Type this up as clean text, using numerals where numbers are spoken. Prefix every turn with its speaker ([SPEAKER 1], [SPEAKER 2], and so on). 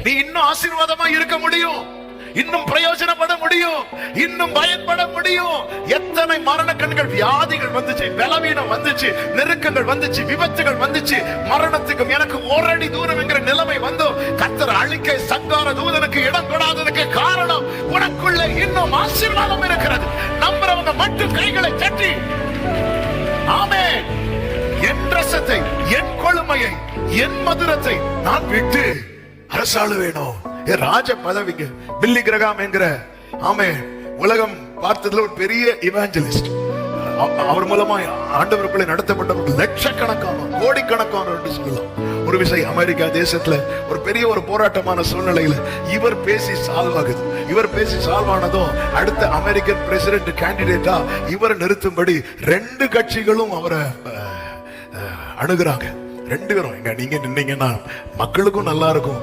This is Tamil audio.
[SPEAKER 1] நீ இன்னும் ஆசீர்வாதமா இருக்க முடியும், இன்னும் பிரயோஜனப்பட முடியும், இன்னும் பயன்பட முடியும். எத்தனை மரண கண்கள், வியாதிகள் வந்துச்சு, பலவீனம் வந்துச்சு, நெருக்கங்கள் வந்துச்சு, விபத்துகள் வந்துச்சு, மரணத்துக்கும் எனக்கு ஓரடி தூரம் என்கிற நிலைமை வந்து கர்த்தர் அழிக்க சங்கார தூதனுக்கு இடம் கொடாததுக்கு காரணம் உனக்குள்ள இன்னும் ஆசீர்வாதம் இருக்கிறது. நம்புறவங்க மட்டும் கைகளை தட்டி ஆமென். என் ரசத்தை, என் கொழுமையை, என் மதுரத்தை நான் விட்டு அரசாள வேணும். ராஜ பதவிக்கு பில்லி கிரகாம் என்கிற உலகம் பார்த்ததுல ஒரு பெரிய இவாஞ்சலிஸ்ட். அவர் மூலமா ஆண்டவருக்குள்ளே நடத்தப்பட்டவர்கள் லட்சக்கணக்கான, கோடிக்கணக்கான என்று சொல்லலாம். ஒரு விஷயம், அமெரிக்கா தேசத்துல ஒரு பெரிய ஒரு போராட்டமான சூழ்நிலையில இவர் பேசி சால்வ் ஆகுது. இவர் பேசி சால்வ் ஆனதும் அடுத்த அமெரிக்கன் பிரசிடென்ட் கேண்டிடேட்டா இவரை நிறுத்தும்படி 2 கட்சிகளும் அவரை அணுகுறாங்க. 2 பேரும், நீங்க நின்னீங்கன்னா மக்களுக்கும் நல்லா இருக்கும்,